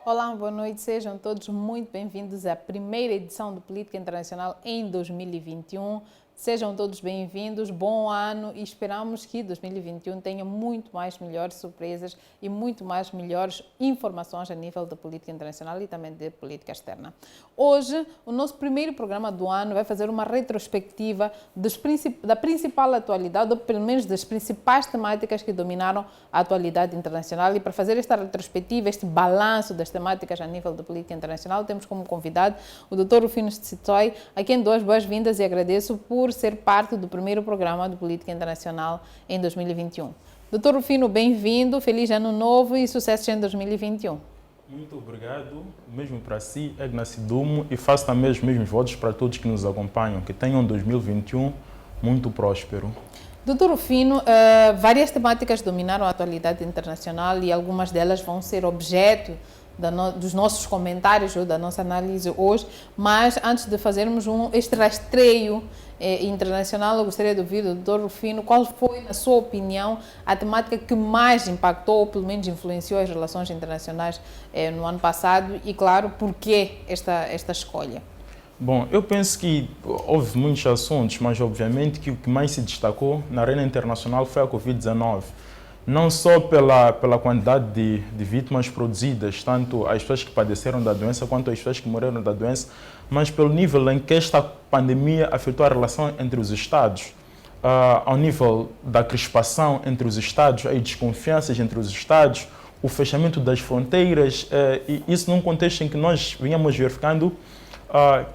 Olá, boa noite, sejam todos muito bem-vindos à primeira edição do Política Internacional em 2021. Sejam todos bem-vindos, bom ano e esperamos que 2021 tenha muito mais melhores surpresas e muito mais melhores informações a nível da política internacional e também de política externa. Hoje, o nosso primeiro programa do ano vai fazer uma retrospectiva da principal atualidade, ou pelo menos das principais temáticas que dominaram a atualidade internacional. E para fazer esta retrospectiva, este balanço das temáticas a nível da política internacional, temos como convidado o Dr. Rufino Tsitsoy, a quem dou as boas-vindas e agradeço por ser parte do primeiro programa de política internacional em 2021. Dr. Rufino, bem-vindo, feliz ano novo e sucesso em 2021. Muito obrigado, mesmo para si, Ignacio Dumo, e faço também os mesmos votos para todos que nos acompanham, que tenham 2021 muito próspero. Dr. Rufino, várias temáticas dominaram a atualidade internacional e algumas delas vão ser objeto dos nossos comentários ou da nossa análise hoje, mas antes de fazermos este rastreio internacional, eu gostaria de ouvir do Dr. Rufino qual foi, na sua opinião, a temática que mais impactou ou pelo menos influenciou as relações internacionais no ano passado e, claro, por que esta escolha? Bom, eu penso que houve muitos assuntos, mas obviamente que o que mais se destacou na arena internacional foi a Covid-19. Não só pela quantidade de vítimas produzidas, tanto as pessoas que padeceram da doença quanto as pessoas que morreram da doença, mas pelo nível em que esta pandemia afetou a relação entre os Estados, ao nível da crispação entre os Estados, as desconfianças entre os Estados, o fechamento das fronteiras, e isso num contexto em que nós vínhamos verificando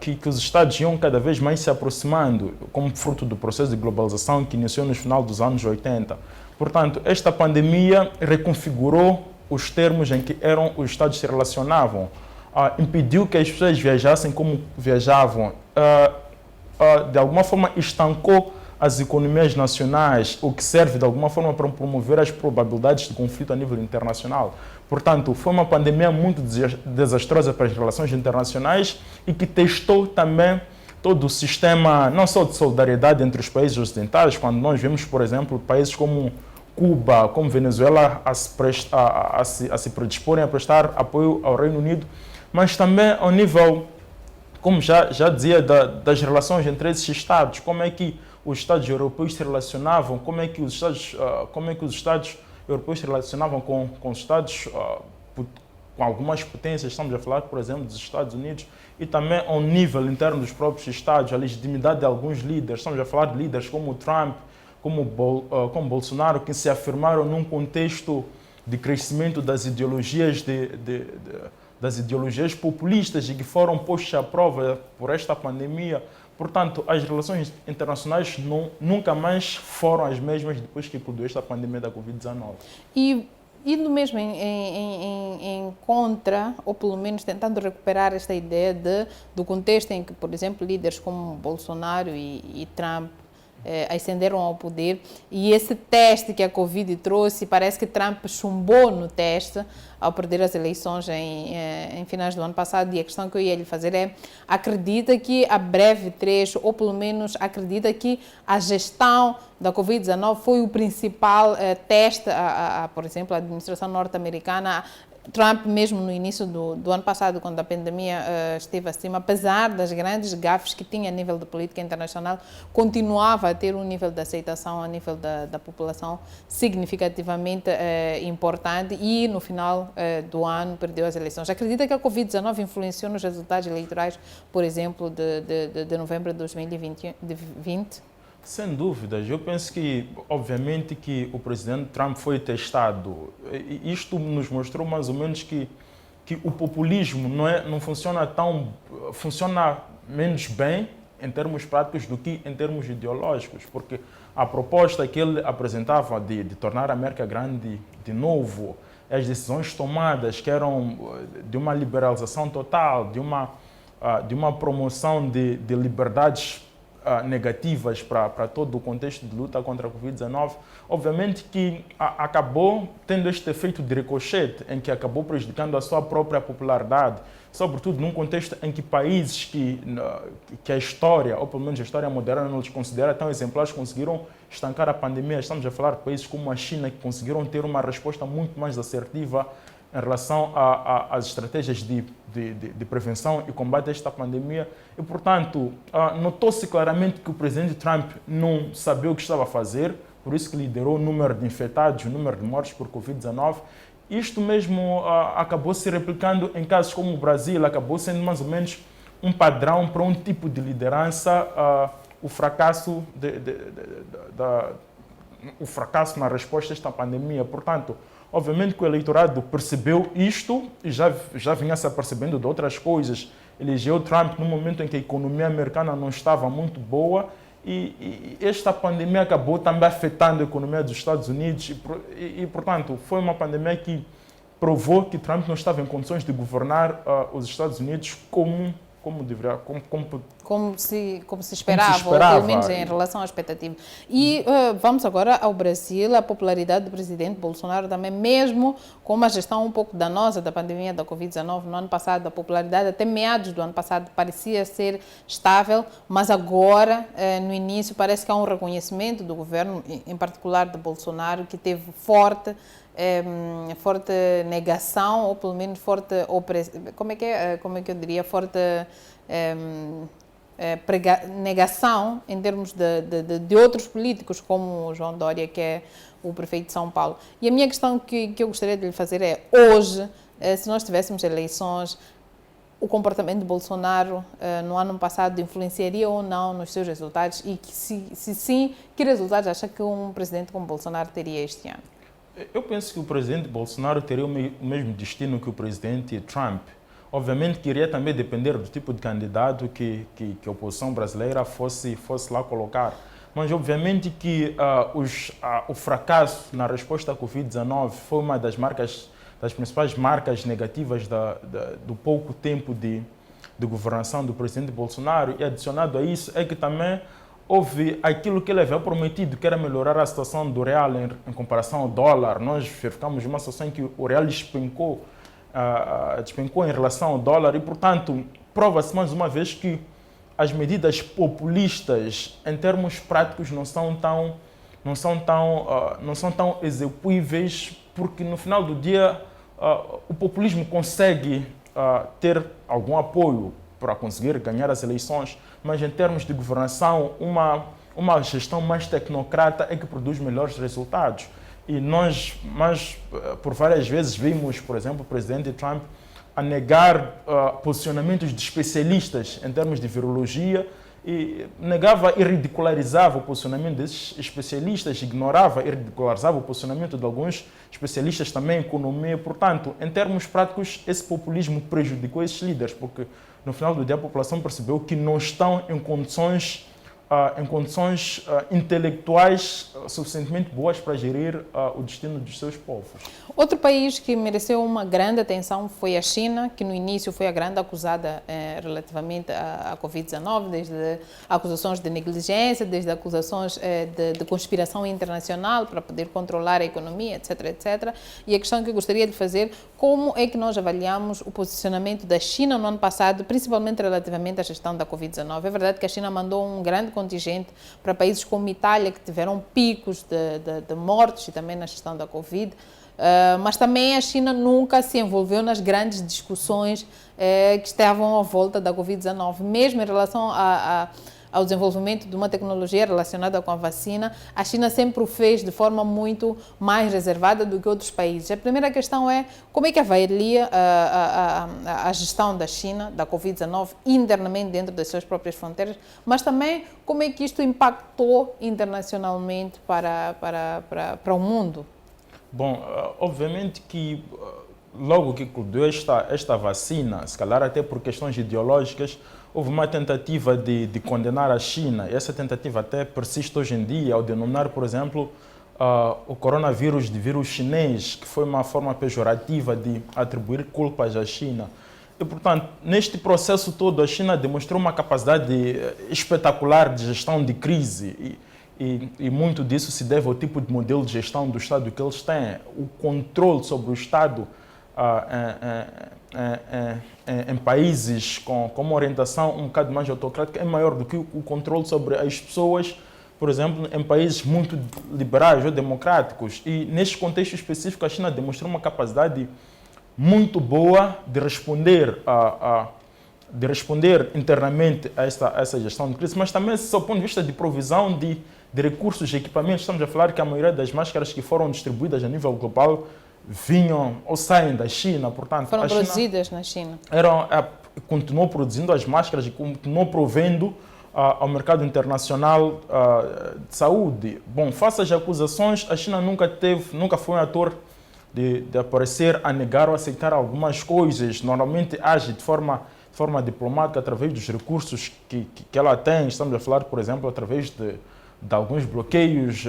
que os Estados iam cada vez mais se aproximando, como fruto do processo de globalização que iniciou no final dos anos 80. Portanto, esta pandemia reconfigurou os termos em que os Estados se relacionavam, impediu que as pessoas viajassem como viajavam, de alguma forma estancou as economias nacionais, o que serve de alguma forma para promover as probabilidades de conflito a nível internacional. Portanto, foi uma pandemia muito desastrosa para as relações internacionais e que testou também todo o sistema, não só de solidariedade entre os países ocidentais, quando nós vemos, por exemplo, países como Cuba, como Venezuela a se predisporem a prestar apoio ao Reino Unido, mas também ao nível, como já dizia, das relações entre esses Estados, como é que os Estados europeus se relacionavam, como é que os Estados europeus se relacionavam com os Estados, com algumas potências, estamos a falar, por exemplo, dos Estados Unidos, e também ao nível interno dos próprios Estados, a legitimidade de alguns líderes, estamos a falar de líderes como Trump, como Bolsonaro, que se afirmaram num contexto de crescimento das ideologias das ideologias populistas e que foram postas à prova por esta pandemia. Portanto, as relações internacionais nunca mais foram as mesmas depois que eclodiu esta pandemia da Covid-19. E indo mesmo em contra, ou pelo menos tentando recuperar esta ideia do contexto em que, por exemplo, líderes como Bolsonaro e Trump ascenderam ao poder, e esse teste que a Covid trouxe, parece que Trump chumbou no teste ao perder as eleições em finais do ano passado. E a questão que eu ia lhe fazer é: acredita que a breve trecho, ou pelo menos acredita que a gestão da Covid-19 foi o principal teste, por exemplo, a administração norte-americana? Trump, mesmo no início do ano passado, quando a pandemia esteve acima, apesar das grandes gafes que tinha a nível da política internacional, continuava a ter um nível de aceitação a nível da população significativamente importante e, no final do ano, perdeu as eleições. Acredita que a Covid-19 influenciou nos resultados eleitorais, por exemplo, de novembro de 2020? Sem dúvidas, eu penso que, obviamente, que o presidente Trump foi testado. Isto nos mostrou mais ou menos que o populismo não funciona menos bem em termos práticos do que em termos ideológicos, porque a proposta que ele apresentava de tornar a América grande de novo, as decisões tomadas que eram de uma liberalização total, de uma promoção de liberdades negativas para todo o contexto de luta contra a Covid-19, obviamente que acabou tendo este efeito de ricochete, em que acabou prejudicando a sua própria popularidade, sobretudo num contexto em que países que a história, ou pelo menos a história moderna, não os considera tão exemplares, conseguiram estancar a pandemia. Estamos a falar de países como a China, que conseguiram ter uma resposta muito mais assertiva em relação às estratégias de prevenção e combate a esta pandemia. E, portanto, notou-se claramente que o presidente Trump não sabia o que estava a fazer, por isso que liderou o número de infectados, o número de mortes por Covid-19. Isto mesmo acabou se replicando em casos como o Brasil, acabou sendo mais ou menos um padrão para um tipo de liderança, o fracasso na resposta a esta pandemia. Portanto, obviamente que o eleitorado percebeu isto e já vinha se apercebendo de outras coisas. Elegeu Trump no momento em que a economia americana não estava muito boa e esta pandemia acabou também afetando a economia dos Estados Unidos e portanto, foi uma pandemia que provou que Trump não estava em condições de governar os Estados Unidos como se esperava, ou pelo menos em relação à expectativa. E vamos agora ao Brasil. A popularidade do presidente Bolsonaro também, mesmo com uma gestão um pouco danosa da pandemia da Covid-19 no ano passado, a popularidade até meados do ano passado parecia ser estável, mas agora, no início, parece que há um reconhecimento do governo, em particular de Bolsonaro, que teve forte negação, ou pelo menos forte opressão, como é que eu diria, forte negação em termos de outros políticos, como o João Dória, que é o prefeito de São Paulo. E a minha questão que eu gostaria de lhe fazer é, hoje, se nós tivéssemos eleições, o comportamento de Bolsonaro no ano passado influenciaria ou não nos seus resultados, e que, se sim, que resultados acha que um presidente como Bolsonaro teria este ano? Eu penso que o presidente Bolsonaro teria o mesmo destino que o presidente Trump. Obviamente que iria também depender do tipo de candidato que a oposição brasileira fosse lá colocar. Mas obviamente que o fracasso na resposta à Covid-19 foi uma das principais marcas negativas do pouco tempo de governação do presidente Bolsonaro. E adicionado a isso é que também houve aquilo que ele havia prometido, que era melhorar a situação do real em comparação ao dólar. Nós verificamos uma situação em que o real despencou em relação ao dólar e, portanto, prova-se mais uma vez que as medidas populistas, em termos práticos, não são tão execuíveis, porque no final do dia o populismo consegue ter algum apoio para conseguir ganhar as eleições, mas em termos de governação, uma gestão mais tecnocrata é que produz melhores resultados. E nós, por várias vezes, vimos, por exemplo, o presidente Trump a negar posicionamentos de especialistas em termos de virologia, e negava e ridicularizava o posicionamento desses especialistas, ignorava e ridicularizava o posicionamento de alguns especialistas também em economia. Portanto, em termos práticos, esse populismo prejudicou esses líderes, porque no final do dia a população percebeu que não estão em condições intelectuais suficientemente boas para gerir o destino dos seus povos. Outro país que mereceu uma grande atenção foi a China, que no início foi a grande acusada relativamente à Covid-19, desde acusações de negligência, desde acusações de conspiração internacional para poder controlar a economia, etc, etc. E a questão que eu gostaria de fazer, como é que nós avaliamos o posicionamento da China no ano passado, principalmente relativamente à gestão da Covid-19? É verdade que a China mandou um grande contingente para países como Itália, que tiveram picos de mortes e também na gestão da Covid, mas também a China nunca se envolveu nas grandes discussões que estavam à volta da Covid-19, mesmo em relação ao desenvolvimento de uma tecnologia relacionada com a vacina. A China sempre o fez de forma muito mais reservada do que outros países. A primeira questão é como é que avalia a gestão da China, da Covid-19, internamente dentro das suas próprias fronteiras, mas também como é que isto impactou internacionalmente para o mundo? Bom, obviamente que logo que eclodiu esta vacina, se calhar até por questões ideológicas, houve uma tentativa de condenar a China, e essa tentativa até persiste hoje em dia, ao denominar, por exemplo, o coronavírus de vírus chinês, que foi uma forma pejorativa de atribuir culpas à China. E, portanto, neste processo todo, a China demonstrou uma capacidade espetacular de gestão de crise, e muito disso se deve ao tipo de modelo de gestão do Estado que eles têm. O controle sobre o Estado em países com uma orientação um bocado mais autocrática é maior do que o controle sobre as pessoas, por exemplo, em países muito liberais ou democráticos. E neste contexto específico, a China demonstrou uma capacidade muito boa de responder internamente a essa gestão de crise, mas também, do ponto de vista de provisão de recursos e equipamentos. Estamos a falar que a maioria das máscaras que foram distribuídas a nível global vinham ou saem da China, portanto... Foram produzidas na China. Continuou produzindo as máscaras e continuou provendo ao mercado internacional de saúde. Bom, face às acusações, a China nunca foi um ator de aparecer a negar ou aceitar algumas coisas. Normalmente age de forma diplomática através dos recursos que ela tem. Estamos a falar, por exemplo, através de alguns bloqueios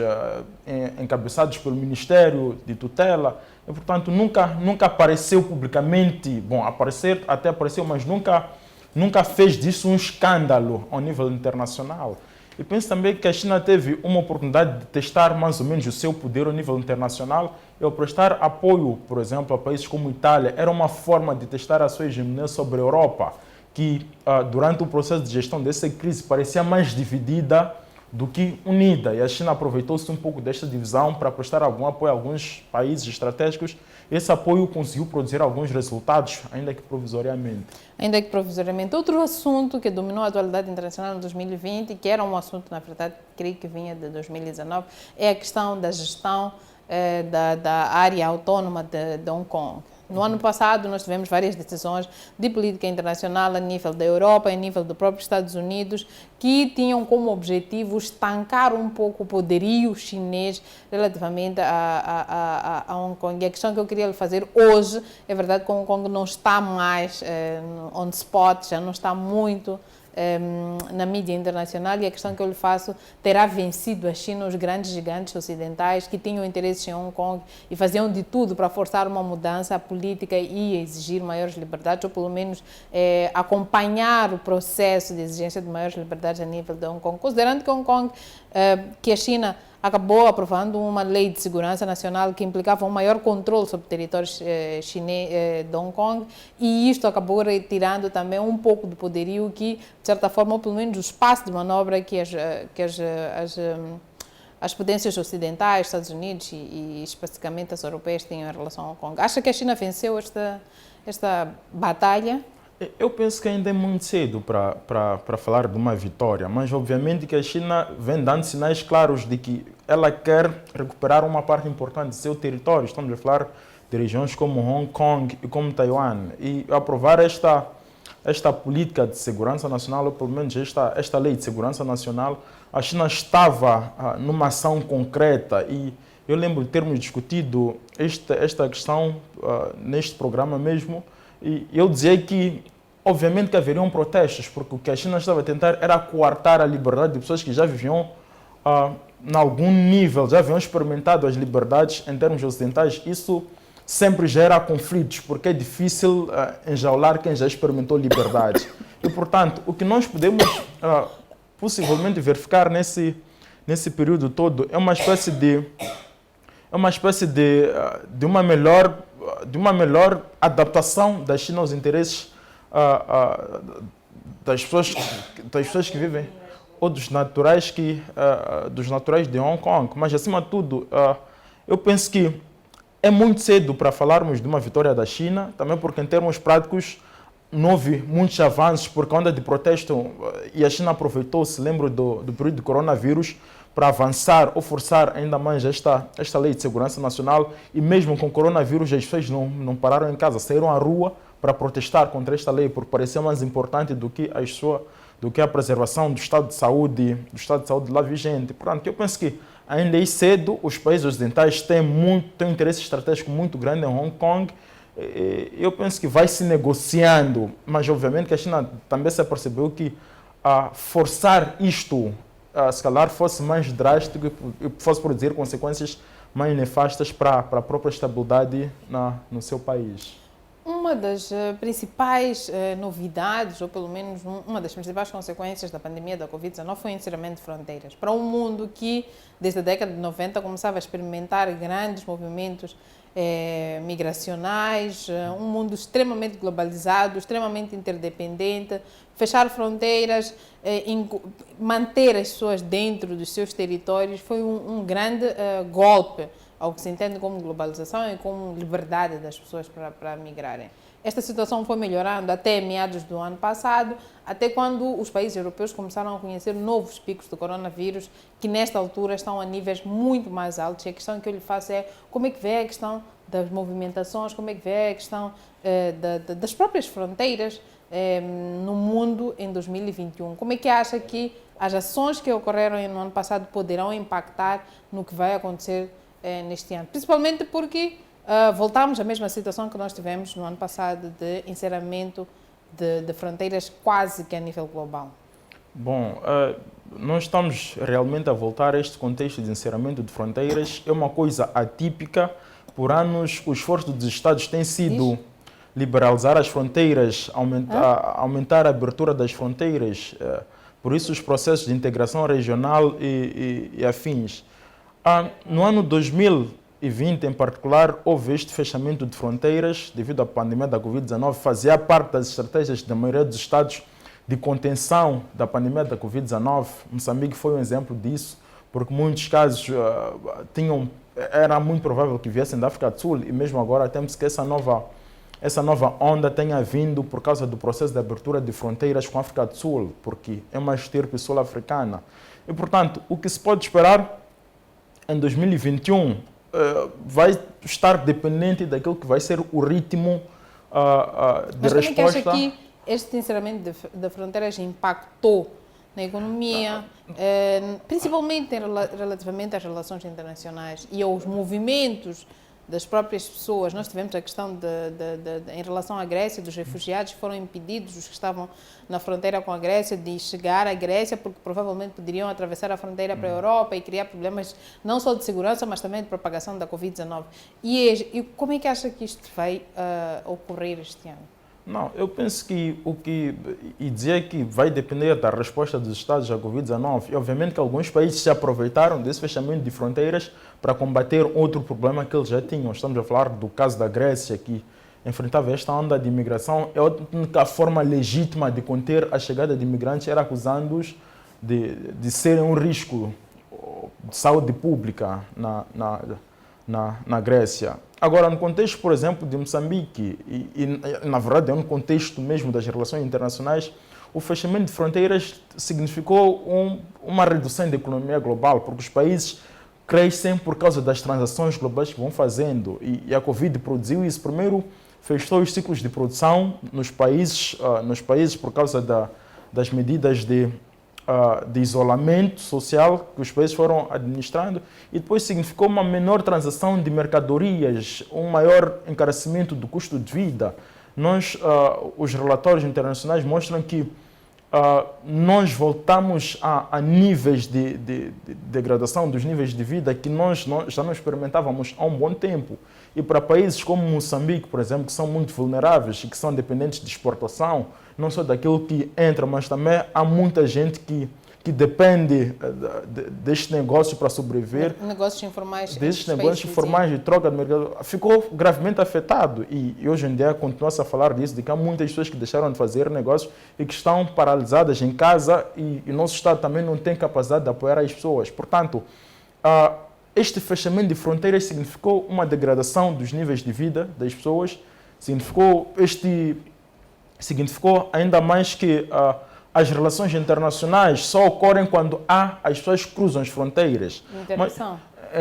encabeçados pelo Ministério de Tutela. E, portanto, nunca apareceu publicamente. Bom, até apareceu, mas nunca fez disso um escândalo ao nível internacional. E penso também que a China teve uma oportunidade de testar mais ou menos o seu poder ao nível internacional e ao prestar apoio, por exemplo, a países como a Itália. Era uma forma de testar a sua hegemonia sobre a Europa, que durante o processo de gestão dessa crise parecia mais dividida do que unida. E a China aproveitou-se um pouco desta divisão para prestar algum apoio a alguns países estratégicos. Esse apoio conseguiu produzir alguns resultados, ainda que provisoriamente. Outro assunto que dominou a atualidade internacional em 2020, que era um assunto, na verdade, creio que vinha de 2019, é a questão da gestão da área autónoma de Hong Kong. No ano passado, nós tivemos várias decisões de política internacional a nível da Europa, a nível dos próprios Estados Unidos, que tinham como objetivo estancar um pouco o poderio chinês relativamente a Hong Kong. E a questão que eu queria lhe fazer hoje, é verdade que Hong Kong não está mais on spot, já não está muito na mídia internacional, e a questão que eu lhe faço: terá vencido a China os grandes gigantes ocidentais que tinham interesses em Hong Kong e faziam de tudo para forçar uma mudança política e exigir maiores liberdades, ou pelo menos acompanhar o processo de exigência de maiores liberdades a nível de Hong Kong, considerando que Hong Kong, que a China acabou aprovando uma lei de segurança nacional que implicava um maior controle sobre territórios chinês de Hong Kong, e isto acabou retirando também um pouco do poderio que, de certa forma, ou pelo menos o espaço de manobra que as potências ocidentais, Estados Unidos e especificamente as europeias tinham em relação a Hong Kong. Acha que a China venceu esta batalha? Eu penso que ainda é muito cedo para falar de uma vitória, mas obviamente que a China vem dando sinais claros de que ela quer recuperar uma parte importante do seu território. Estamos a falar de regiões como Hong Kong e como Taiwan. E aprovar esta política de segurança nacional, ou pelo menos esta lei de segurança nacional, a China estava numa ação concreta, e eu lembro de termos discutido esta questão neste programa mesmo. E eu dizia que, obviamente, que haveriam protestos, porque o que a China estava a tentar era coartar a liberdade de pessoas que já viviam em algum nível, já haviam experimentado as liberdades em termos ocidentais. Isso sempre gera conflitos, porque é difícil enjaular quem já experimentou liberdade. E, portanto, o que nós podemos possivelmente verificar nesse período todo é uma espécie de uma melhor adaptação da China aos interesses das pessoas que vivem, ou dos naturais de Hong Kong. Mas, acima de tudo, eu penso que é muito cedo para falarmos de uma vitória da China, também porque, em termos práticos, não houve muitos avanços por conta de protesto, e a China aproveitou-se, lembro do período de coronavírus, para avançar ou forçar ainda mais esta lei de segurança nacional. E mesmo com o coronavírus, as pessoas não pararam em casa, saíram à rua para protestar contra esta lei, porque parecia mais importante do que a preservação do estado de saúde lá vigente. Portanto, eu penso que ainda é cedo. Os países ocidentais têm um interesse estratégico muito grande em Hong Kong. Eu penso que vai se negociando, mas obviamente que a China também se apercebeu que forçar isto, se calhar, fosse mais drástico e fosse produzir consequências mais nefastas para a própria estabilidade no seu país. Uma das principais novidades, ou pelo menos uma das principais consequências da pandemia da Covid-19 foi o encerramento de fronteiras. Para um mundo que, desde a década de 90, começava a experimentar grandes movimentos migracionais, um mundo extremamente globalizado, extremamente interdependente, fechar fronteiras, manter as pessoas dentro dos seus territórios foi um grande golpe ao que se entende como globalização e como liberdade das pessoas para migrarem. Esta situação foi melhorando até meados do ano passado, até quando os países europeus começaram a conhecer novos picos do coronavírus, que nesta altura estão a níveis muito mais altos. E a questão que eu lhe faço é como é que vê a questão das movimentações, como é que vê a questão das próprias fronteiras no mundo em 2021. Como é que acha que as ações que ocorreram no ano passado poderão impactar no que vai acontecer neste ano? Principalmente porque voltamos à mesma situação que nós tivemos no ano passado de encerramento de fronteiras quase que a nível global. Bom, nós estamos realmente a voltar a este contexto de encerramento de fronteiras. É uma coisa atípica. Por anos, o esforço dos Estados tem sido liberalizar as fronteiras, aumentar a abertura das fronteiras. Por isso, os processos de integração regional e afins. No ano 2020, em particular, houve este fechamento de fronteiras devido à pandemia da Covid-19. Fazia parte das estratégias da maioria dos Estados de contenção da pandemia da Covid-19. Moçambique foi um exemplo disso, porque muitos casos era muito provável que viessem da África do Sul, e mesmo agora temos que essa nova onda tenha vindo por causa do processo de abertura de fronteiras com a África do Sul, porque é uma estirpe sul-africana. E, portanto, o que se pode esperar em 2021 vai estar dependente daquilo que vai ser o ritmo de resposta. Mas como é que acha que este encerramento de fronteiras impactou na economia, principalmente relativamente às relações internacionais e aos movimentos das próprias pessoas? Nós tivemos a questão em relação à Grécia, dos refugiados que foram impedidos, os que estavam na fronteira com a Grécia, de chegar à Grécia, porque provavelmente poderiam atravessar a fronteira para a Europa e criar problemas não só de segurança, mas também de propagação da Covid-19. E como é que acha que isto vai ocorrer este ano? Não, eu penso que e dizer que vai depender da resposta dos Estados à Covid-19, e obviamente que alguns países se aproveitaram desse fechamento de fronteiras para combater outro problema que eles já tinham. Estamos a falar do caso da Grécia, que enfrentava esta onda de imigração. É a única forma legítima de conter a chegada de imigrantes era acusando-os de serem um risco de saúde pública na Grécia. Agora, no contexto, por exemplo, de Moçambique, e na verdade, no contexto mesmo das relações internacionais, o fechamento de fronteiras significou uma redução da economia global, porque os países crescem por causa das transações globais que vão fazendo. E a Covid produziu isso. Primeiro, fechou os ciclos de produção nos países por causa das medidas de isolamento social que os países foram administrando, e depois significou uma menor transação de mercadorias, um maior encarecimento do custo de vida. Os relatórios internacionais mostram que nós voltamos a níveis de degradação dos níveis de vida que nós já não experimentávamos há um bom tempo. E para países como Moçambique, por exemplo, que são muito vulneráveis e que são dependentes de exportação, não só daquilo que entra, mas também há muita gente que depende deste negócio para sobreviver. Negócios informais. Destes negócios informais de troca de mercado. Ficou gravemente afetado. E hoje em dia continua-se a falar disso, de que há muitas pessoas que deixaram de fazer negócios e que estão paralisadas em casa, e o nosso Estado também não tem capacidade de apoiar as pessoas. Portanto, este fechamento de fronteiras significou uma degradação dos níveis de vida das pessoas, significou ainda mais que as relações internacionais só ocorrem quando as pessoas cruzam as fronteiras.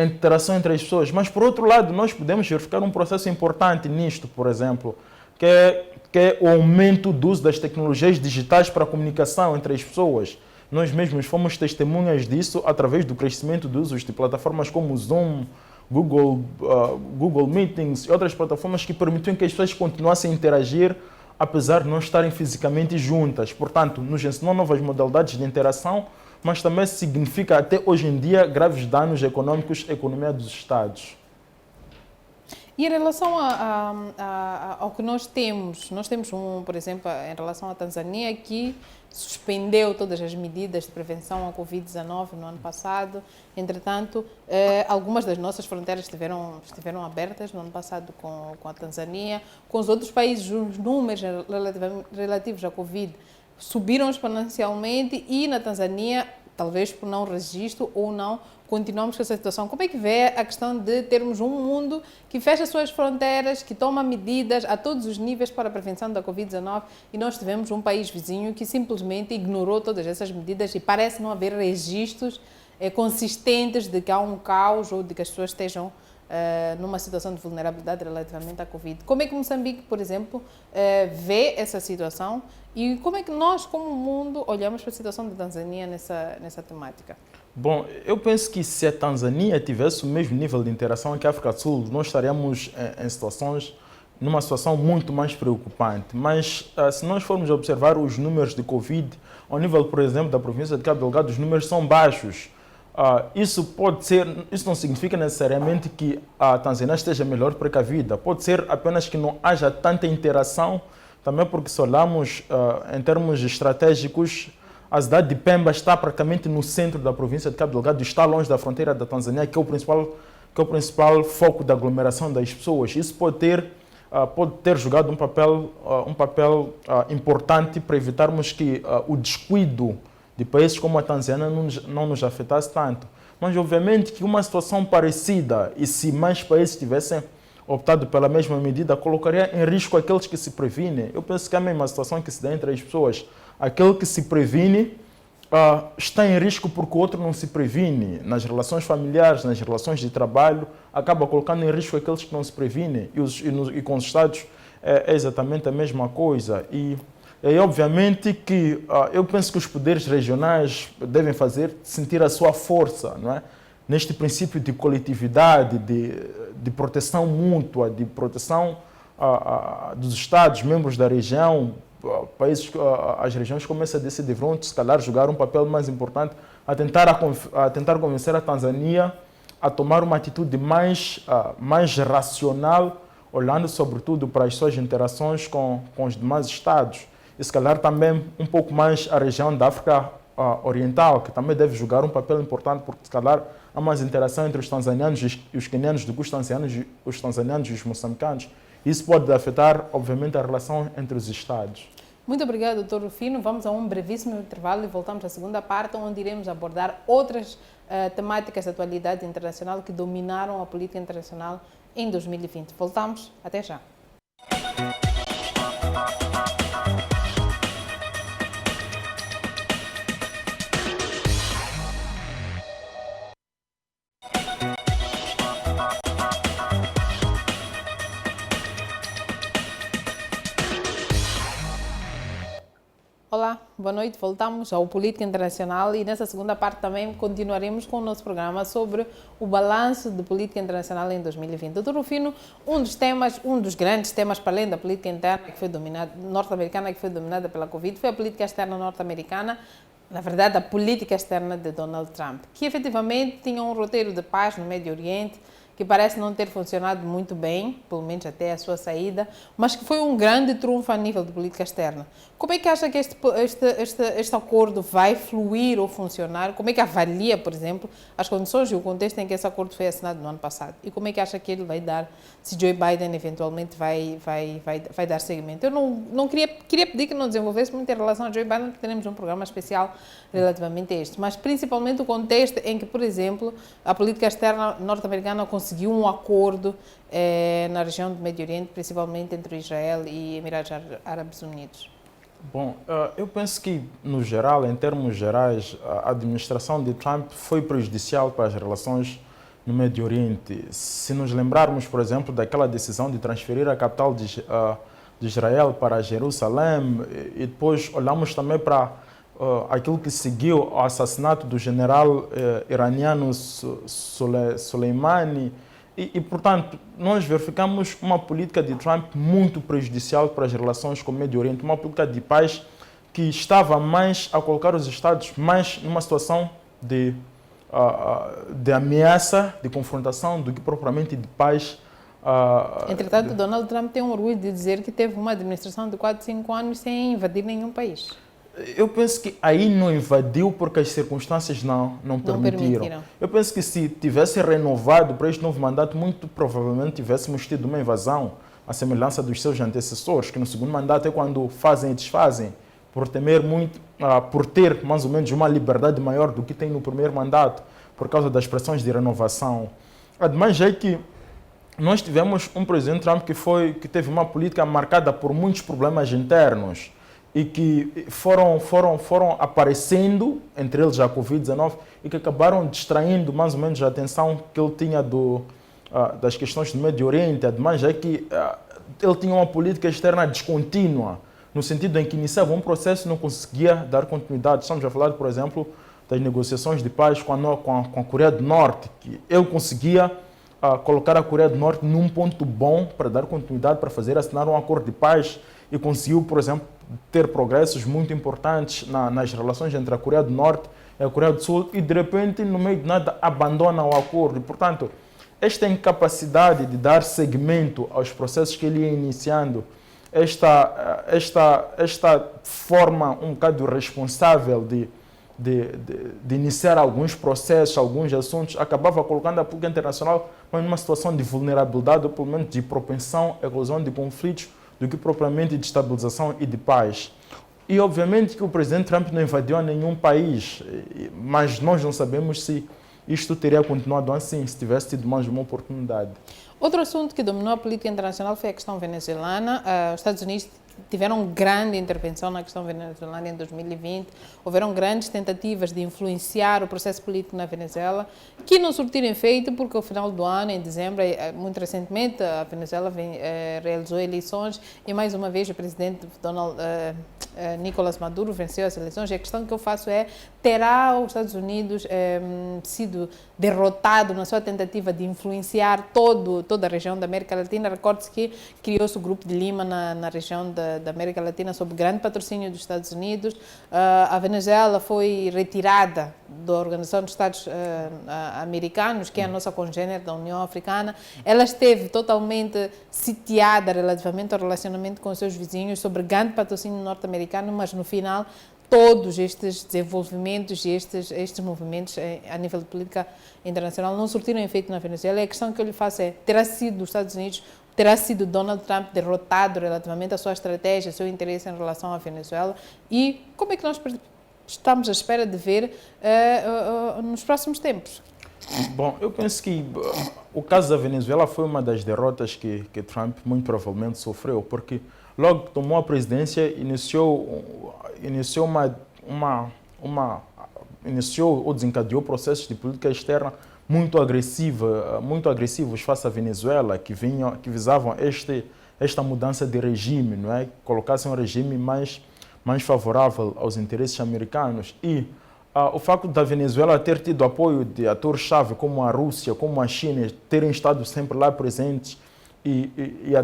Interação entre as pessoas. Mas, por outro lado, nós podemos verificar um processo importante nisto, por exemplo, que é o aumento do uso das tecnologias digitais para a comunicação entre as pessoas. Nós mesmos fomos testemunhas disso através do crescimento dos usos de plataformas como o Zoom, Google Meetings e outras plataformas que permitiam que as pessoas continuassem a interagir apesar de não estarem fisicamente juntas. Portanto, nos ensinou novas modalidades de interação, mas também significa até hoje em dia graves danos econômicos à economia dos Estados. E em relação ao que nós temos por exemplo, em relação à Tanzânia, que suspendeu todas as medidas de prevenção à Covid-19 no ano passado. Entretanto, algumas das nossas fronteiras estiveram abertas no ano passado com a Tanzânia. Com os outros países, os números relativos à Covid subiram exponencialmente, e na Tanzânia, talvez por não registro ou não continuamos com essa situação. Como é que vê a questão de termos um mundo que fecha as suas fronteiras, que toma medidas a todos os níveis para a prevenção da Covid-19 e nós tivemos um país vizinho que simplesmente ignorou todas essas medidas e parece não haver registros consistentes de que há um caos ou de que as pessoas estejam numa situação de vulnerabilidade relativamente à Covid. Como é que Moçambique, por exemplo, vê essa situação e como é que nós, como mundo, olhamos para a situação da Tanzânia nessa temática? Bom, eu penso que se a Tanzânia tivesse o mesmo nível de interação que a África do Sul, nós estaríamos numa situação muito mais preocupante. Mas se nós formos observar os números de Covid, ao nível, por exemplo, da província de Cabo Delgado, os números são baixos. Isso não significa necessariamente que a Tanzânia esteja melhor precavida. Pode ser apenas que não haja tanta interação, também porque se olharmos em termos estratégicos, a cidade de Pemba está praticamente no centro da província de Cabo Delgado, está longe da fronteira da Tanzânia, que é o principal foco da aglomeração das pessoas. Isso pode ter jogado um papel importante para evitarmos que o descuido de países como a Tanzânia não nos afetasse tanto. Mas, obviamente, que uma situação parecida, e se mais países tivessem optado pela mesma medida, colocaria em risco aqueles que se previnem. Eu penso que é a mesma situação que se dá entre as pessoas. Aquele que se previne está em risco porque o outro não se previne. Nas relações familiares, nas relações de trabalho, acaba colocando em risco aqueles que não se previnem. E com os Estados é exatamente a mesma coisa. E obviamente que eu penso que os poderes regionais devem sentir a sua força, não é? Neste princípio de coletividade, de proteção mútua, de proteção dos Estados, membros da região, as regiões começam a decidir, vão se calhar jogar um papel mais importante a tentar convencer a Tanzânia a tomar uma atitude mais racional, olhando sobretudo para as suas interações com os demais Estados. E se calhar também um pouco mais a região da África Oriental, que também deve jogar um papel importante, porque se calhar há mais interação entre os tanzanianos e os quenianos do que os tanzanianos e os moçambicanos. Isso pode afetar, obviamente, a relação entre os Estados. Muito obrigado, Dr. Rufino. Vamos a um brevíssimo intervalo e voltamos à segunda parte, onde iremos abordar outras temáticas de atualidade internacional que dominaram a política internacional em 2020. Voltamos, até já. Olá, boa noite. Voltamos ao Política Internacional e nessa segunda parte também continuaremos com o nosso programa sobre o balanço de política internacional em 2020. Dr. Rufino, um dos grandes temas para além da política interna que foi norte-americana, que foi dominada pela Covid, foi a política externa norte-americana, na verdade a política externa de Donald Trump, que efetivamente tinha um roteiro de paz no Médio Oriente, que parece não ter funcionado muito bem, pelo menos até a sua saída, mas que foi um grande trunfo a nível de política externa. Como é que acha que este acordo vai fluir ou funcionar? Como é que avalia, por exemplo, as condições e o contexto em que esse acordo foi assinado no ano passado? E como é que acha que ele vai dar, se Joe Biden eventualmente vai dar seguimento? Eu não queria pedir que não desenvolvesse muito em relação a Joe Biden, porque teremos um programa especial relativamente a este, mas principalmente o contexto em que, por exemplo, a política externa norte-americana conseguiu um acordo na região do Médio Oriente, principalmente entre Israel e Emirados Árabes Unidos. Bom, eu penso que, no geral, em termos gerais, a administração de Trump foi prejudicial para as relações no Médio Oriente. Se nos lembrarmos, por exemplo, daquela decisão de transferir a capital de Israel para Jerusalém, e depois olhamos também para aquilo que seguiu ao assassinato do general iraniano Soleimani. E, portanto, nós verificamos uma política de Trump muito prejudicial para as relações com o Médio Oriente, uma política de paz que estava mais a colocar os Estados mais numa situação de ameaça, de confrontação, do que propriamente de paz. Entretanto, Donald Trump tem um orgulho de dizer que teve uma administração de 4, 5 anos sem invadir nenhum país. Eu penso que aí não invadiu porque as circunstâncias não permitiram. Eu penso que se tivesse renovado para este novo mandato, muito provavelmente tivéssemos tido uma invasão, à semelhança dos seus antecessores, que no segundo mandato é quando fazem e desfazem, por ter mais ou menos uma liberdade maior do que tem no primeiro mandato. por causa das pressões de renovação. Ademais é que nós tivemos um presidente Trump que teve uma política marcada por muitos problemas internos e que foram aparecendo, entre eles a Covid-19, e que acabaram distraindo mais ou menos a atenção que ele tinha das questões do Médio Oriente. Ademais é que ele tinha uma política externa descontínua, no sentido em que iniciava um processo e não conseguia dar continuidade. Estamos a falar, por exemplo, das negociações de paz com a Coreia do Norte, que ele conseguia colocar a Coreia do Norte num ponto bom para dar continuidade, para assinar um acordo de paz, e conseguiu, por exemplo, ter progressos muito importantes nas relações entre a Coreia do Norte e a Coreia do Sul, e de repente, no meio de nada, abandona o acordo. E, portanto, esta incapacidade de dar seguimento aos processos que ele ia iniciando, esta forma um bocado irresponsável de iniciar alguns processos, alguns assuntos, acabava colocando a política internacional numa situação de vulnerabilidade, ou pelo menos de propensão à eclosão de conflitos, do que propriamente de estabilização e de paz. E obviamente que o presidente Trump não invadiu nenhum país, mas nós não sabemos se isto teria continuado assim, se tivesse tido mais uma oportunidade. Outro assunto que dominou a política internacional foi a questão venezuelana. Os Estados Unidos tiveram grande intervenção na questão venezuelana em 2020. Houveram grandes tentativas de influenciar o processo político na Venezuela, que não surtiram efeito, porque ao final do ano, em dezembro, muito recentemente, a Venezuela realizou eleições e, mais uma vez, o presidente Nicolás Maduro venceu as eleições. E a questão que eu faço é, terá os Estados Unidos sido derrotado na sua tentativa de influenciar toda a região da América Latina? Recorde-se que criou-se o Grupo de Lima na região da América Latina sob grande patrocínio dos Estados Unidos. A Venezuela foi retirada da Organização dos Estados Americanos, que é a nossa congênere da União Africana. Ela esteve totalmente sitiada relativamente ao relacionamento com os seus vizinhos sob grande patrocínio norte-americano, mas no final todos estes desenvolvimentos e estes movimentos a nível de política internacional não surtiram efeito na Venezuela. E a questão que eu lhe faço é, terá sido os Estados Unidos, terá sido Donald Trump derrotado relativamente à sua estratégia, ao seu interesse em relação à Venezuela? E como é que nós estamos à espera de ver nos próximos tempos? Bom, eu penso que o caso da Venezuela foi uma das derrotas que Trump muito provavelmente sofreu, porque logo que tomou a presidência, iniciou ou desencadeou processos de política externa muito agressivos face à Venezuela, que visavam esta mudança de regime, não é? Colocassem um regime mais favorável aos interesses americanos. E o facto da Venezuela ter tido apoio de atores-chave como a Rússia, como a China, terem estado sempre lá presentes e a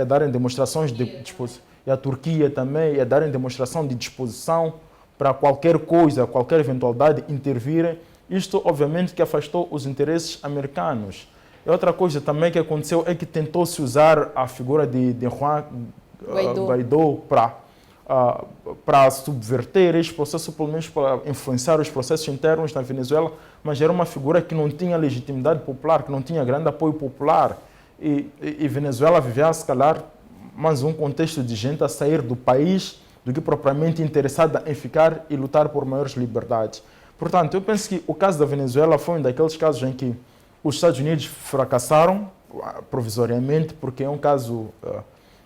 darem demonstrações de disposição, e a Turquia também, a darem demonstração de disposição para qualquer coisa, qualquer eventualidade, intervirem, isto obviamente que afastou os interesses americanos. E outra coisa também que aconteceu é que tentou-se usar a figura de Juan Guaidó para subverter este processo, pelo menos para influenciar os processos internos na Venezuela, mas era uma figura que não tinha legitimidade popular, que não tinha grande apoio popular. E Venezuela vivia, se calhar, mais um contexto de gente a sair do país do que propriamente interessada em ficar e lutar por maiores liberdades. Portanto, eu penso que o caso da Venezuela foi um daqueles casos em que os Estados Unidos fracassaram provisoriamente, porque é um caso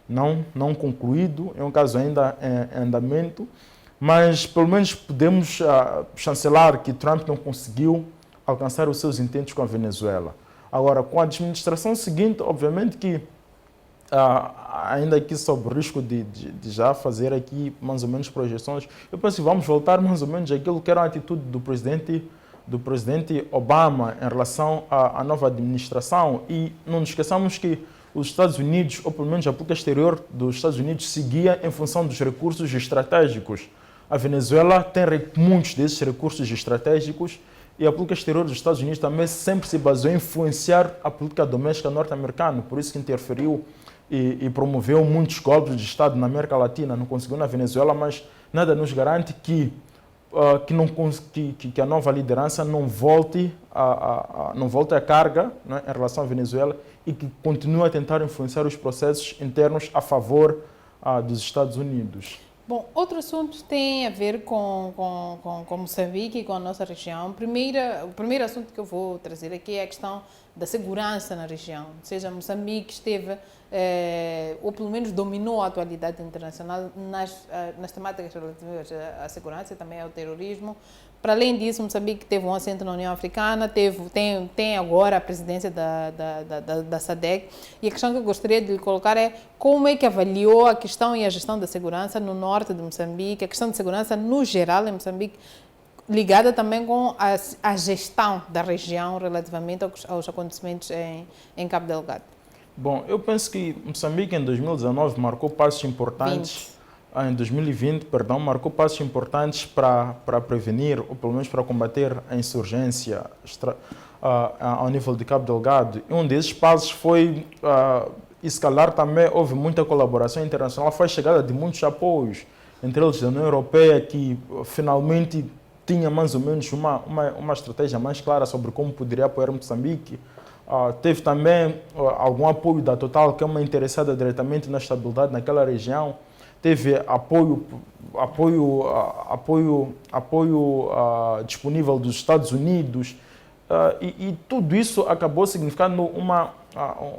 não concluído, é um caso ainda em andamento, mas pelo menos podemos chancelar que Trump não conseguiu alcançar os seus intentos com a Venezuela. Agora, com a administração seguinte, obviamente que, ainda aqui sob o risco de já fazer aqui mais ou menos projeções, eu penso que vamos voltar mais ou menos àquilo que era a atitude do presidente Obama em relação à nova administração. E não nos esqueçamos que os Estados Unidos, ou pelo menos a política exterior dos Estados Unidos, seguia em função dos recursos estratégicos. A Venezuela tem muitos desses recursos estratégicos e a política exterior dos Estados Unidos também sempre se baseou em influenciar a política doméstica norte-americana, por isso que interferiu e promoveu muitos golpes de Estado na América Latina. Não conseguiu na Venezuela, mas nada nos garante que a nova liderança não volte à carga, né, em relação à Venezuela, e que continue a tentar influenciar os processos internos a favor dos Estados Unidos. Bom, outro assunto tem a ver com Moçambique e com a nossa região. O primeiro assunto que eu vou trazer aqui é a questão da segurança na região. Ou seja, Moçambique esteve, ou pelo menos dominou a atualidade internacional nas temáticas relativas à segurança e também ao terrorismo. Para além disso, Moçambique teve um assento na União Africana, tem agora a presidência da SADC. E a questão que eu gostaria de lhe colocar é como é que avaliou a questão e a gestão da segurança no norte de Moçambique, a questão de segurança no geral em Moçambique, ligada também com a gestão da região relativamente aos acontecimentos em Cabo Delgado. Bom, eu penso que Moçambique em 2019 marcou passos importantes. Em 2020, perdão, marcou passos importantes para prevenir, ou pelo menos para combater a insurgência ao nível de Cabo Delgado. E um desses passos foi, e se calhar também houve muita colaboração internacional, foi a chegada de muitos apoios, entre eles da União Europeia, que finalmente tinha mais ou menos uma estratégia mais clara sobre como poderia apoiar Moçambique. Teve também algum apoio da Total, que é uma interessada diretamente na estabilidade naquela região. Teve apoio disponível dos Estados Unidos e tudo isso acabou significando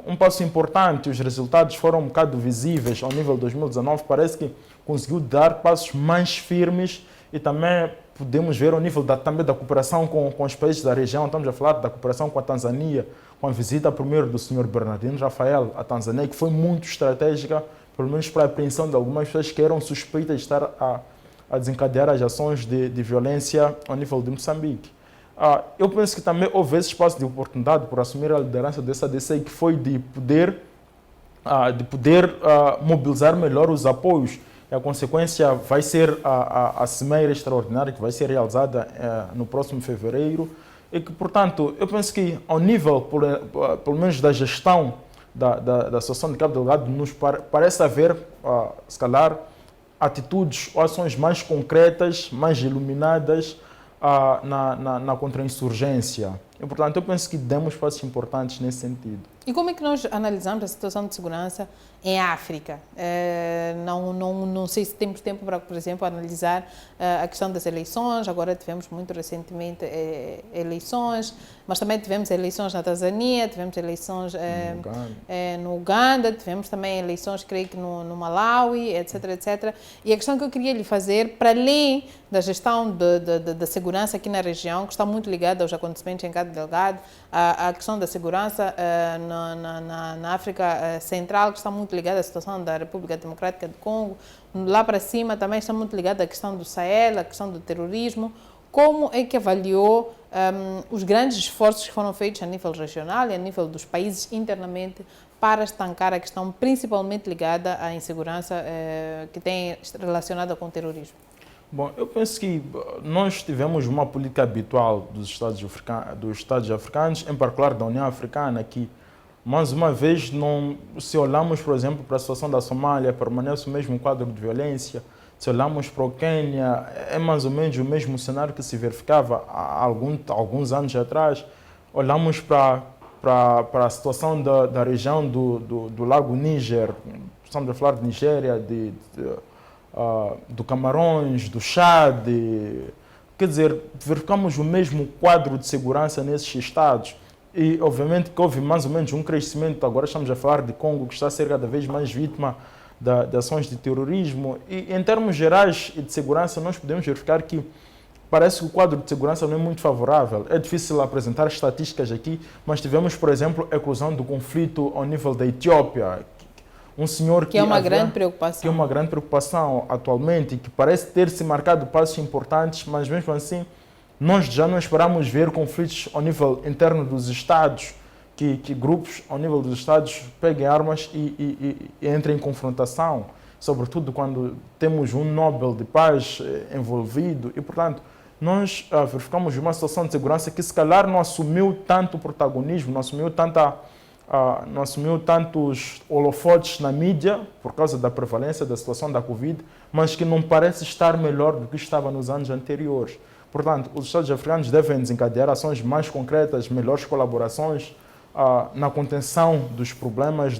um passo importante. Os resultados foram um bocado visíveis ao nível de 2019. Parece que conseguiu dar passos mais firmes e também podemos ver ao nível também da cooperação com os países da região. Estamos a falar da cooperação com a Tanzânia, com a visita primeiro do Sr. Bernardino Rafael à Tanzânia, que foi muito estratégica, pelo menos para a apreensão de algumas pessoas que eram suspeitas de estar a desencadear as ações de violência ao nível de Moçambique. Eu penso que também houve esse espaço de oportunidade por assumir a liderança dessa DC, que foi de poder mobilizar melhor os apoios. E a consequência vai ser a Cimeira Extraordinária, que vai ser realizada no próximo fevereiro. E que, portanto, eu penso que ao nível, pelo menos da gestão da situação de Cabo Delgado, nos parece haver, se calhar, atitudes ou ações mais concretas, mais iluminadas na contra-insurgência. E, portanto, eu penso que demos passos importantes nesse sentido. E como é que nós analisamos a situação de segurança em África? Não sei se temos tempo para, por exemplo, analisar a questão das eleições. Agora tivemos muito recentemente eleições, mas também tivemos eleições na Tanzânia, tivemos eleições no Uganda, tivemos também eleições, creio que no Malawi, etc, etc. E a questão que eu queria lhe fazer, para além da gestão da segurança aqui na região, que está muito ligada aos acontecimentos em Cabo Delgado, a questão da segurança na África Central, que está muito ligada à situação da República Democrática do Congo. Lá para cima também está muito ligada à questão do Sahel, à questão do terrorismo. Como é que avaliou os grandes esforços que foram feitos a nível regional e a nível dos países internamente para estancar a questão principalmente ligada à insegurança que tem relacionada com o terrorismo? Bom, eu penso que nós tivemos uma política habitual dos Estados africanos, em particular da União Africana, que, mais uma vez, se olharmos, por exemplo, para a situação da Somália, permanece o mesmo quadro de violência. Se olharmos para o Quênia, é mais ou menos o mesmo cenário que se verificava há alguns anos atrás. Olhamos para a situação da região do Lago Níger, estamos a falar de Nigéria, do Camarões, do Chad, quer dizer, verificamos o mesmo quadro de segurança nesses estados e obviamente que houve mais ou menos um crescimento. Agora estamos a falar de Congo, que está a ser cada vez mais vítima de ações de terrorismo e em termos gerais e de segurança nós podemos verificar que parece que o quadro de segurança não é muito favorável. É difícil apresentar estatísticas aqui, mas tivemos, por exemplo, a eclosão do conflito ao nível da Etiópia, um senhor que é uma grande preocupação. Que é uma grande preocupação atualmente, que parece ter se marcado passos importantes, mas mesmo assim nós já não esperamos ver conflitos ao nível interno dos Estados, que grupos ao nível dos Estados peguem armas e entrem em confrontação, sobretudo quando temos um Nobel de Paz envolvido e, portanto, nós verificamos uma situação de segurança que se calhar não assumiu tanto protagonismo, não assumiu tantos holofotes na mídia por causa da prevalência da situação da Covid, mas que não parece estar melhor do que estava nos anos anteriores. Portanto, os Estados africanos devem desencadear ações mais concretas, melhores colaborações na contenção dos problemas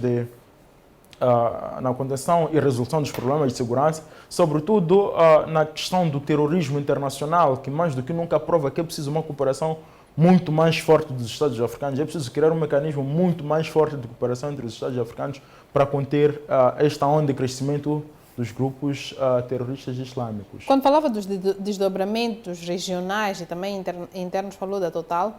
na contenção e resolução dos problemas de segurança, sobretudo na questão do terrorismo internacional, que mais do que nunca prova que é preciso uma cooperação muito mais forte dos Estados africanos. É preciso criar um mecanismo muito mais forte de cooperação entre os Estados africanos para conter esta onda de crescimento dos grupos terroristas islâmicos. Quando falava dos desdobramentos regionais e também internos, falou da Total,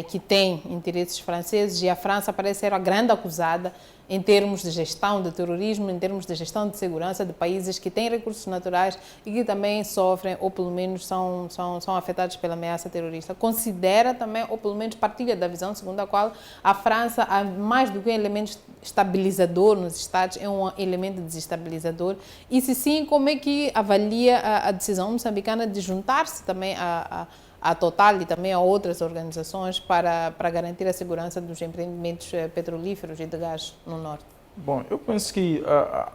que tem interesses franceses, e a França parece ser a grande acusada em termos de gestão de terrorismo, em termos de gestão de segurança de países que têm recursos naturais e que também sofrem, ou pelo menos são afetados pela ameaça terrorista. Considera também, ou pelo menos partilha da visão segundo a qual a França, mais do que um elemento estabilizador nos Estados, é um elemento desestabilizador. E se sim, como é que avalia a decisão moçambicana de juntar-se também à Total e também a outras organizações para garantir a segurança dos empreendimentos petrolíferos e de gás no norte? Bom, eu penso que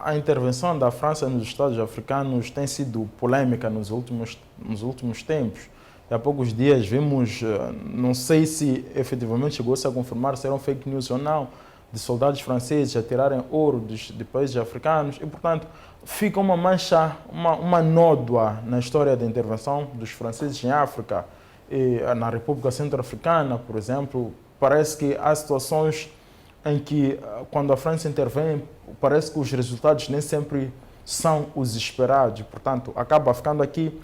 a intervenção da França nos Estados africanos tem sido polêmica nos últimos tempos. Há poucos dias vimos, não sei se efetivamente chegou-se a confirmar se eram fake news ou não, de soldados franceses a tirarem ouro de países africanos e, portanto, fica uma mancha, uma nódoa na história da intervenção dos franceses em África. E na República Centro-Africana, por exemplo, parece que há situações em que, quando a França intervém, parece que os resultados nem sempre são os esperados. Portanto, acaba ficando aqui,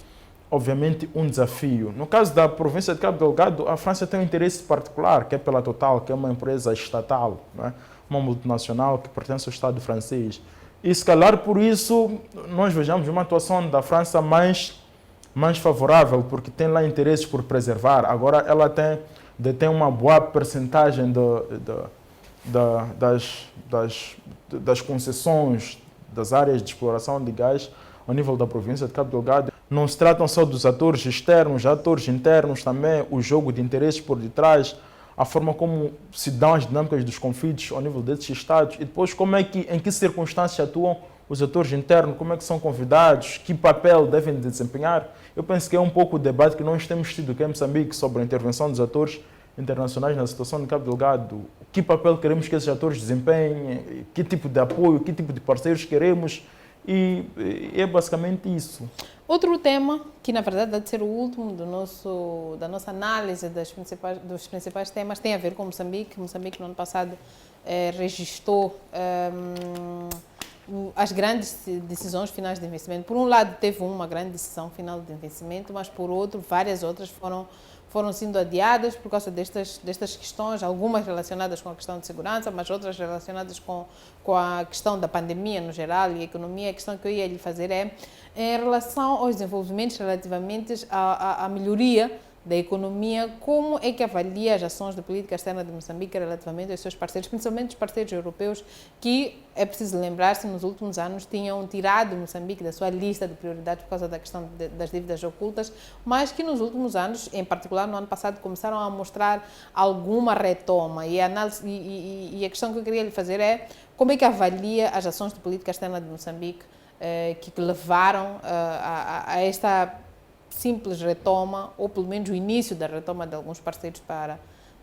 obviamente, um desafio. No caso da província de Cabo Delgado, a França tem um interesse particular, que é pela Total, que é uma empresa estatal, não é? Uma multinacional que pertence ao Estado francês. E, se calhar, por isso, nós vejamos uma atuação da França mais favorável, porque tem lá interesses por preservar. Agora, ela detém uma boa percentagem das concessões das áreas de exploração de gás ao nível da província de Cabo Delgado. Não se tratam só dos atores externos, atores internos também, o jogo de interesses por detrás, a forma como se dão as dinâmicas dos conflitos ao nível desses estados e depois em que circunstâncias atuam os atores internos, como é que são convidados, que papel devem desempenhar. Eu penso que é um pouco o debate que nós temos tido aqui em Moçambique sobre a intervenção dos atores internacionais na situação de Cabo Delgado. Que papel queremos que esses atores desempenhem, que tipo de apoio, que tipo de parceiros queremos, e é basicamente isso. Outro tema, que na verdade deve ser o último da nossa análise dos principais temas, tem a ver com Moçambique. Moçambique, no ano passado, registrou as grandes decisões finais de investimento. Por um lado, teve uma grande decisão final de investimento, mas por outro, várias outras foram sendo adiadas por causa destas questões, algumas relacionadas com a questão de segurança, mas outras relacionadas com a questão da pandemia no geral e a economia. A questão que eu ia lhe fazer é em relação aos desenvolvimentos relativamente à melhoria da economia, como é que avalia as ações de política externa de Moçambique relativamente aos seus parceiros, principalmente os parceiros europeus, que, é preciso lembrar-se, nos últimos anos tinham tirado Moçambique da sua lista de prioridades por causa da questão das dívidas ocultas, mas que nos últimos anos, em particular no ano passado, começaram a mostrar alguma retoma. E a questão que eu queria lhe fazer é como é que avalia as ações de política externa de Moçambique que levaram a esta simples retoma, ou pelo menos o início da retoma de alguns parceiros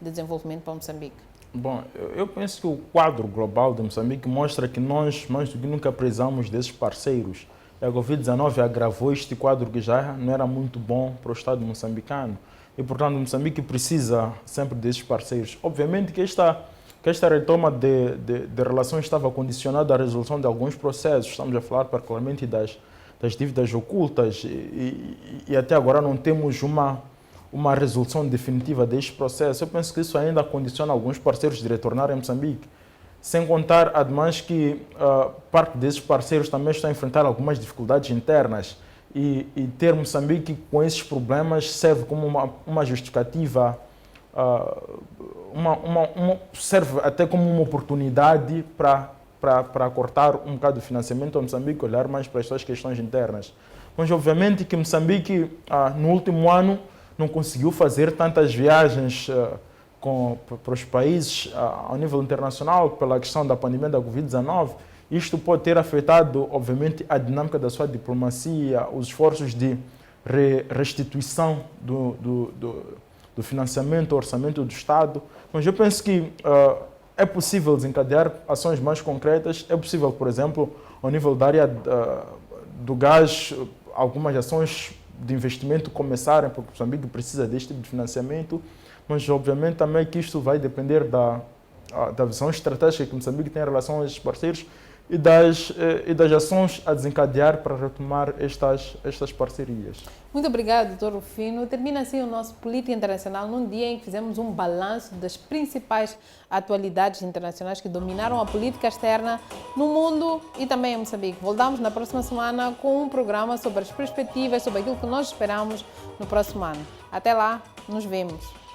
de desenvolvimento para Moçambique? Bom, eu penso que o quadro global de Moçambique mostra que nós, mais do que nunca, precisamos desses parceiros. E a Covid-19 agravou este quadro que já não era muito bom para o Estado moçambicano. E, portanto, Moçambique precisa sempre desses parceiros. Obviamente que esta retoma de relações estava condicionada à resolução de alguns processos. Estamos a falar particularmente das dívidas ocultas e até agora não temos uma resolução definitiva deste processo. Eu penso que isso ainda condiciona alguns parceiros de retornar a Moçambique. Sem contar, ademais, que parte desses parceiros também estão a enfrentar algumas dificuldades internas e ter Moçambique com esses problemas serve como uma justificativa, serve até como uma oportunidade para cortar um bocado de financiamento a Moçambique, olhar mais para as suas questões internas. Mas, obviamente, que Moçambique, no último ano, não conseguiu fazer tantas viagens para os países ao nível internacional pela questão da pandemia da Covid-19. Isto pode ter afetado, obviamente, a dinâmica da sua diplomacia, os esforços de restituição do financiamento, do orçamento do Estado. Mas eu penso que é possível desencadear ações mais concretas, é possível, por exemplo, ao nível da área do gás, algumas ações de investimento começarem, porque Moçambique precisa deste tipo de financiamento, mas obviamente também que isto vai depender da visão estratégica que Moçambique tem em relação a estes parceiros e das ações a desencadear para retomar estas parcerias. Muito obrigado, Dr. Rufino. Termina assim o nosso Política Internacional num dia em que fizemos um balanço das principais atualidades internacionais que dominaram a política externa no mundo e também em Moçambique. Voltamos na próxima semana com um programa sobre as perspectivas, sobre aquilo que nós esperamos no próximo ano. Até lá, nos vemos.